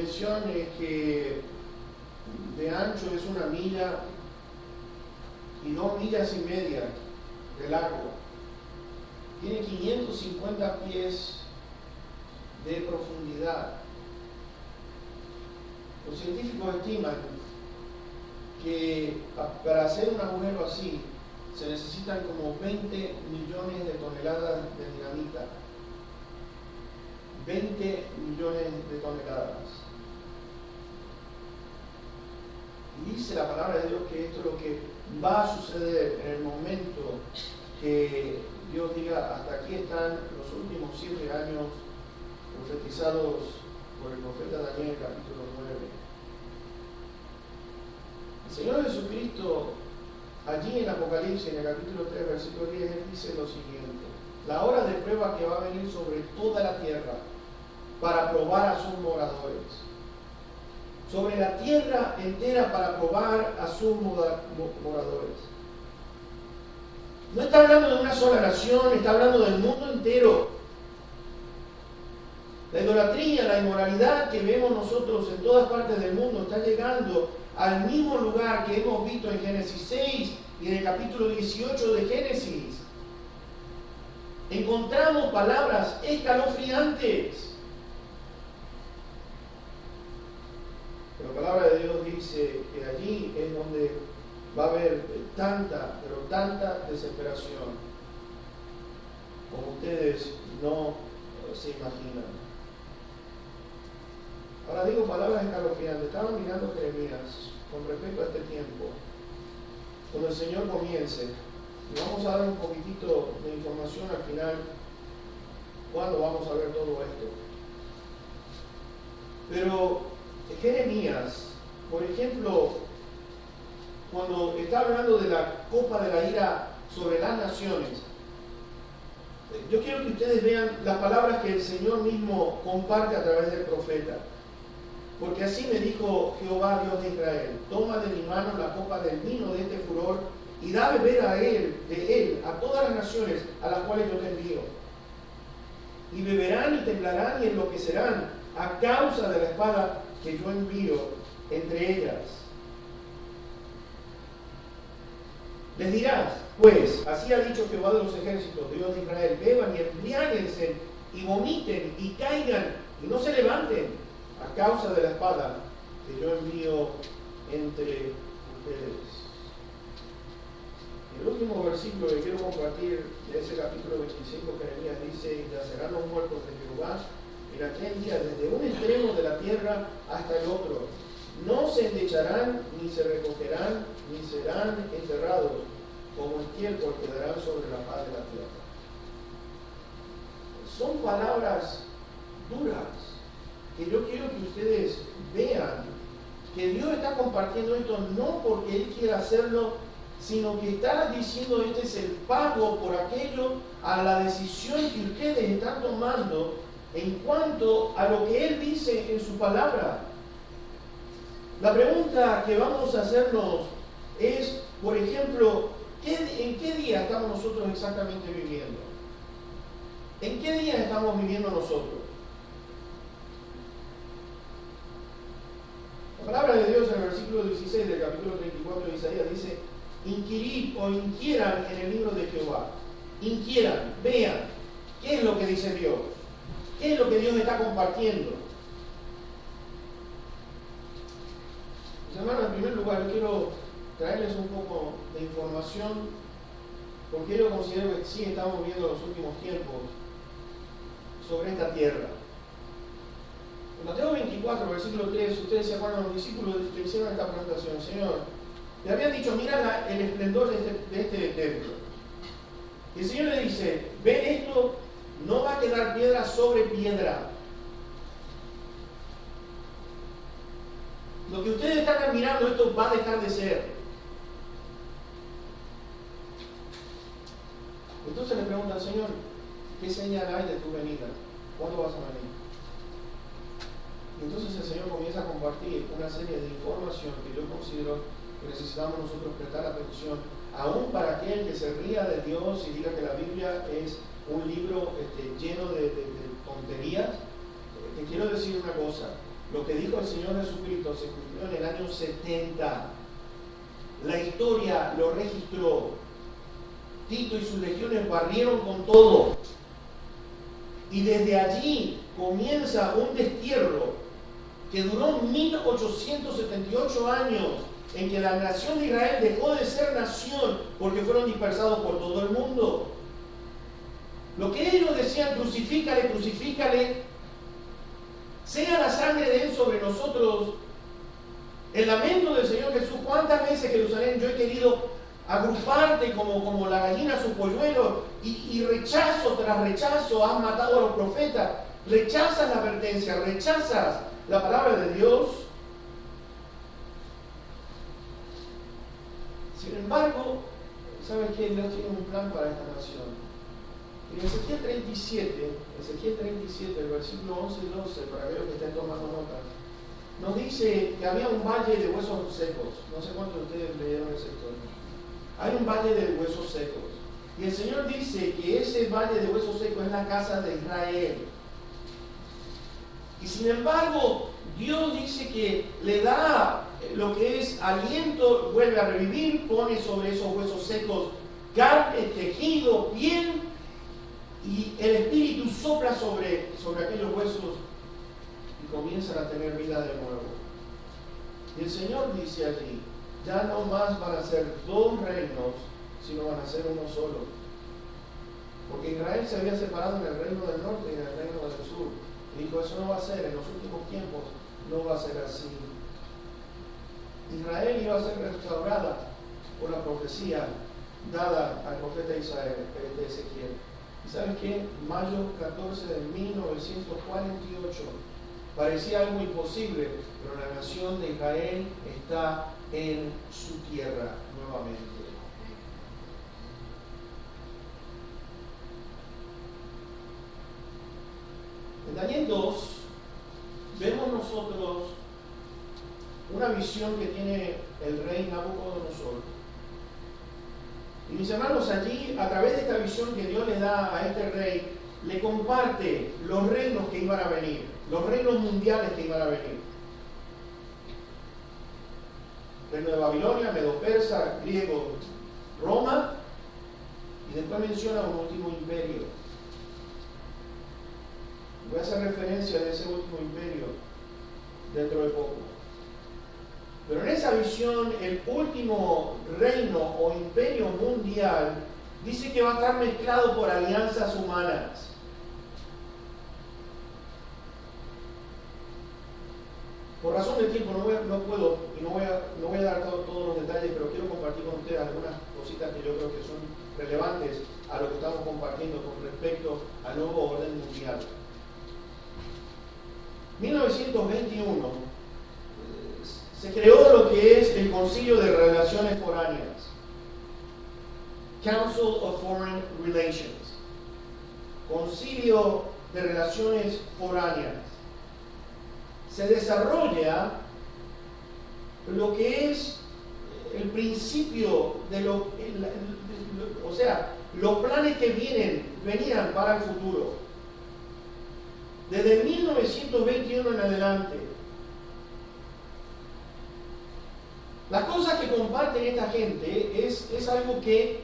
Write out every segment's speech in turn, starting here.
dimensión que de ancho es 1 milla y 2,5 millas de largo. Tiene 550 pies de profundidad. Los científicos estiman que para hacer un agujero así se necesitan como 20 millones de toneladas de dinamita. 20 millones de toneladas. Y dice la palabra de Dios que esto es lo que va a suceder en el momento que Dios diga: hasta aquí están los últimos 7 años profetizados por el profeta Daniel, capítulo 9. El Señor Jesucristo, allí en Apocalipsis, en el capítulo 3, versículo 10, Él dice lo siguiente: la hora de prueba que va a venir sobre toda la tierra para probar a sus moradores. Sobre la tierra entera para probar a sus moradores. No está hablando de una sola nación, está hablando del mundo entero. La idolatría, la inmoralidad que vemos nosotros en todas partes del mundo está llegando al mismo lugar que hemos visto en Génesis 6 y en el capítulo 18 de Génesis. Encontramos palabras escalofriantes. La palabra de Dios dice que allí es donde va a haber tanta, pero tanta desesperación como ustedes no se imaginan. Ahora digo palabras escalofriantes. Estaba mirando Jeremías con respecto a este tiempo, cuando el Señor comience, y vamos a dar un poquitito de información al final, cuando vamos a ver todo esto. Pero Jeremías, por ejemplo, cuando está hablando de la copa de la ira sobre las naciones, yo quiero que ustedes vean las palabras que el Señor mismo comparte a través del profeta. Porque así me dijo Jehová, Dios de Israel: toma de mi mano la copa del vino de este furor y da a beber de él a todas las naciones a las cuales yo te envío. Y beberán y temblarán y enloquecerán a causa de la espada que yo envío entre ellas. Les dirás, pues, así ha dicho Jehová de los ejércitos, Dios de Israel: beban y embriáguense y vomiten y caigan y no se levanten a causa de la espada que yo envío entre ustedes. El último versículo que quiero compartir de ese capítulo 25, Jeremías dice: y yacerán los muertos de Jehová en aquel día desde un extremo de la tierra hasta el otro. No se endecharán, ni se recogerán, ni serán enterrados, como estiércol quedarán sobre la faz de la tierra. Son palabras duras que yo quiero que ustedes vean que Dios está compartiendo esto no porque Él quiera hacerlo, sino que está diciendo: este es el pago por aquello, a la decisión que ustedes están tomando en cuanto a lo que Él dice en su palabra. La pregunta que vamos a hacernos es, por ejemplo, ¿en qué día estamos nosotros exactamente viviendo? ¿En qué día estamos viviendo nosotros? La palabra de Dios en el versículo 16 del capítulo 34 de Isaías dice: inquirid o inquieran en el libro de Jehová. Inquieran, vean, ¿qué es lo que dice Dios? ¿Qué es lo que Dios está compartiendo? Mis hermanos, en primer lugar, yo quiero traerles un poco de información, porque yo considero que sí estamos viviendo los últimos tiempos sobre esta tierra. En Mateo 24, versículo 3, ustedes se acuerdan, los discípulos le hicieron esta presentación: Señor, le habían dicho, mira el esplendor de este templo. Y el Señor le dice: ven esto, no va a quedar piedra sobre piedra. Lo que ustedes están admirando, esto va a dejar de ser. Entonces le preguntan: Señor, ¿qué señal hay de tu venida? ¿Cuándo vas a venir? Y entonces el Señor comienza a compartir una serie de información que yo considero que necesitamos nosotros prestar atención, aún para aquel que se ría de Dios y diga que la Biblia es un libro lleno de tonterías. Te quiero decir una cosa: Lo que dijo el Señor Jesucristo se cumplió en el año 70. La historia lo registró. Tito y sus legiones barrieron con todo. Y desde allí comienza un destierro que duró 1878 años, en que la nación de Israel dejó de ser nación porque fueron dispersados por todo el mundo. Lo que ellos decían, crucifícale, crucifícale, sea la sangre de Él sobre nosotros. El lamento del Señor Jesús, ¿cuántas veces, Jerusalén, yo he querido agruparte como la gallina a su polluelo y rechazo tras rechazo has matado a los profetas, rechazas la advertencia, rechazas la palabra de Dios? Sin embargo, ¿sabes qué? Dios tiene un plan para esta nación. En Ezequiel 37, el versículo 11 y 12, para aquellos que estén tomando notas, nos dice que había un valle de huesos secos. No sé cuántos de ustedes leyeron esa historia. Hay un valle de huesos secos. Y el Señor dice que ese valle de huesos secos es la casa de Israel. Y sin embargo, Dios dice que le da lo que es aliento, vuelve a revivir, pone sobre esos huesos secos carne, tejido, piel, y el Espíritu sopla sobre aquellos huesos y comienzan a tener vida de nuevo. Y el Señor dice allí, ya no más van a ser dos reinos, sino van a ser uno solo. Porque Israel se había separado en el reino del norte y en el reino del sur. Y dijo, eso no va a ser, en los últimos tiempos no va a ser así. Israel iba a ser restaurada por la profecía dada al profeta Isaías, de Ezequiel. ¿Y sabes qué? Mayo 14 de 1948 parecía algo imposible, pero la nación de Israel está en su tierra nuevamente. En Daniel 2 vemos nosotros una visión que tiene el rey Nabucodonosor. Y mis hermanos, allí, a través de esta visión que Dios le da a este rey, le comparte los reinos que iban a venir, los reinos mundiales que iban a venir. Reino de Babilonia, Medo-Persa, griego, Roma, y después menciona un último imperio. Voy a hacer referencia de ese último imperio dentro de poco. Pero en esa visión, el último reino o imperio mundial dice que va a estar mezclado por alianzas humanas. Por razón de tiempo no puedo y no voy a dar todos los detalles, pero quiero compartir con ustedes algunas cositas que yo creo que son relevantes a lo que estamos compartiendo con respecto al nuevo orden mundial. 1921 se creó lo que es el Concilio de Relaciones Foráneas, Council of Foreign Relations, Concilio de Relaciones Foráneas. Se desarrolla lo que es el principio de o sea, los planes que venían para el futuro. Desde 1921 en adelante, las cosas que comparten esta gente es algo que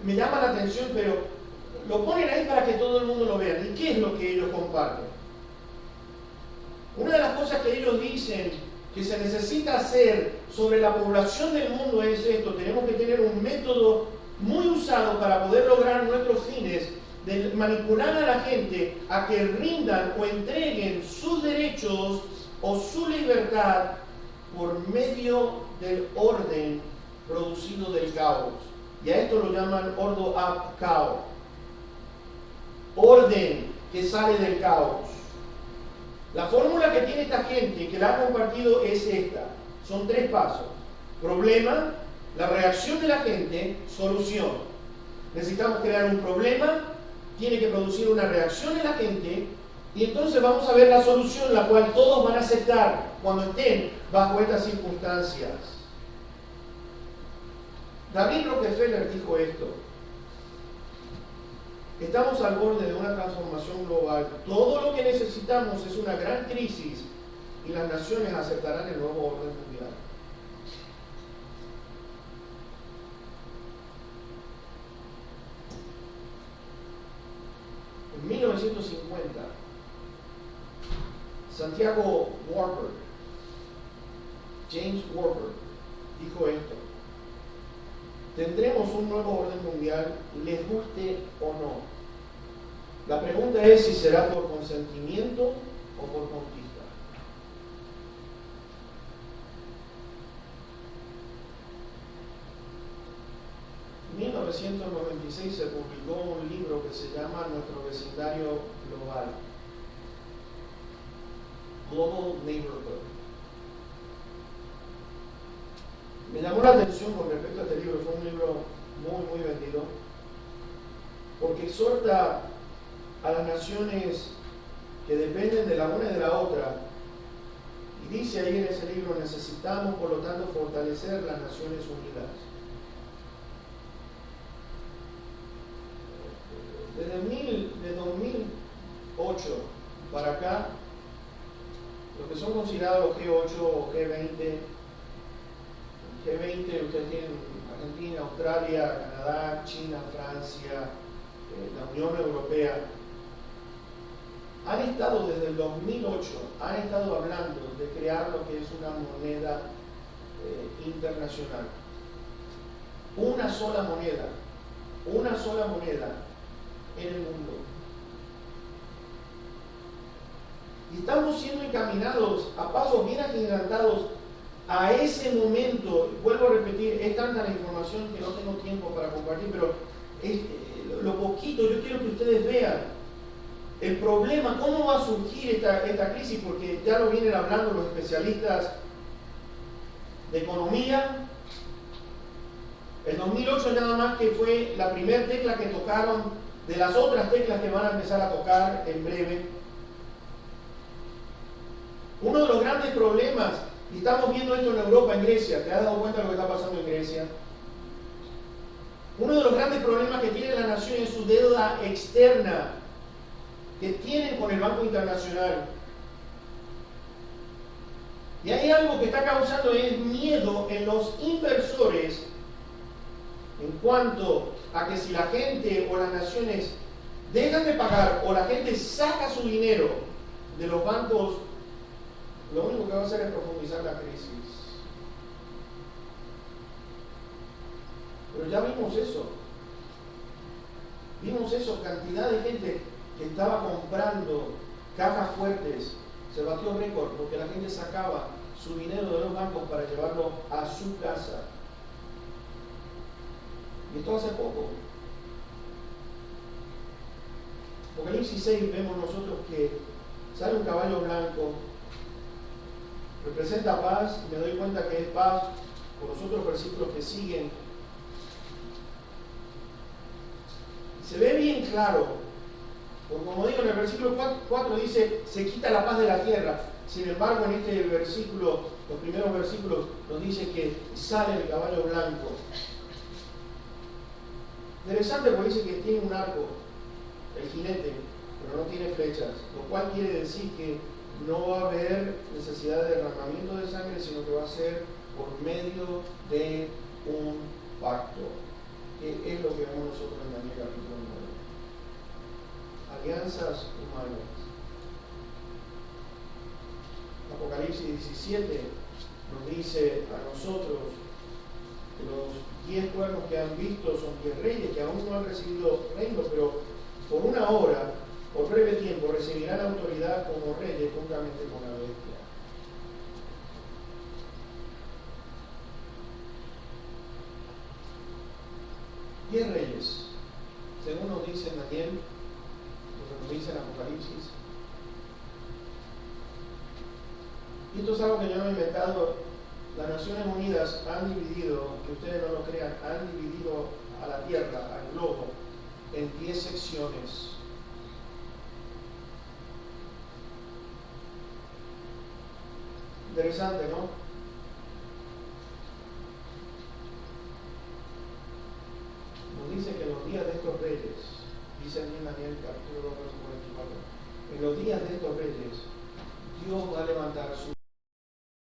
me llama la atención, pero lo ponen ahí para que todo el mundo lo vea. ¿Y qué es lo que ellos comparten? Una de las cosas que ellos dicen que se necesita hacer sobre la población del mundo es esto: tenemos que tener un método muy usado para poder lograr nuestros fines, de manipular a la gente a que rindan o entreguen sus derechos o su libertad por medio del orden producido del caos. Y a esto lo llaman ordo ab caos. Orden que sale del caos. La fórmula que tiene esta gente, que la ha compartido, es esta. Son 3 pasos. Problema, la reacción de la gente, solución. Necesitamos crear un problema, tiene que producir una reacción en la gente, y entonces vamos a ver la solución, la cual todos van a aceptar cuando estén bajo estas circunstancias. David Rockefeller dijo esto: estamos al borde de una transformación global. Todo lo que necesitamos es una gran crisis y y las naciones aceptarán el nuevo orden mundial. En 1950, Santiago Warburg, James Warburg, dijo esto: tendremos un nuevo orden mundial, les guste o no. La pregunta es si será por consentimiento o por conquista. En 1996 se publicó un libro que se llama Nuestro vecindario global, Global Neighborhood. Me llamó la atención con respecto a este libro, fue un libro muy vendido, porque exhorta a las naciones que dependen de la una y de la otra, y dice ahí en ese libro: necesitamos por lo tanto fortalecer las Naciones Unidas. Desde 2008 para acá, lo que son considerados G8 o G20, ustedes tienen Argentina, Australia, Canadá, China, Francia, la Unión Europea, han estado desde el 2008, han estado hablando de crear lo que es una moneda internacional. Una sola moneda en el mundo. Y estamos siendo encaminados a pasos bien agigantados a ese momento. Vuelvo a repetir, es tanta la información que no tengo tiempo para compartir, pero lo poquito yo quiero que ustedes vean el problema, cómo va a surgir esta crisis, porque ya lo vienen hablando los especialistas de economía. El 2008 nada más que fue la primera tecla que tocaron de las otras teclas que van a empezar a tocar en breve. Uno de los grandes problemas, y estamos viendo esto en Europa, en Grecia, ¿te has dado cuenta de lo que está pasando en Grecia? Uno de los grandes problemas que tiene la nación es su deuda externa que tienen con el Banco Internacional. Y hay algo que está causando es miedo en los inversores en cuanto a que si la gente o las naciones dejan de pagar o la gente saca su dinero de los bancos, lo único que va a hacer es profundizar la crisis. Pero ya vimos eso. Cantidad de gente que estaba comprando cajas fuertes. Se batió récord porque la gente sacaba su dinero de los bancos para llevarlo a su casa. Y esto hace poco. Apocalipsis 6 vemos nosotros que sale un caballo blanco, representa paz, y me doy cuenta que es paz por los otros versículos que siguen. Se ve bien claro, porque como digo en el versículo 4 dice, se quita la paz de la tierra. Sin embargo, en este versículo, los primeros versículos, nos dice que sale el caballo blanco. Interesante porque dice que tiene un arco, el jinete, pero no tiene flechas, lo cual quiere decir que no va a haber necesidad de derramamiento de sangre, sino que va a ser por medio de un pacto, que es lo que vemos nosotros en Daniel capítulo 9. Alianzas humanas. Apocalipsis 17 nos dice a nosotros que los 10 cuernos que han visto son 10 reyes que aún no han recibido reino, pero por una hora, por breve tiempo, recibirán autoridad como reyes juntamente con la bestia. Diez reyes, según nos dice Daniel, lo que nos dice en Apocalipsis. Y esto es algo que yo no he inventado. Las Naciones Unidas han dividido, que ustedes no lo crean, han dividido a la tierra, al globo, en 10 secciones. Interesante, ¿no?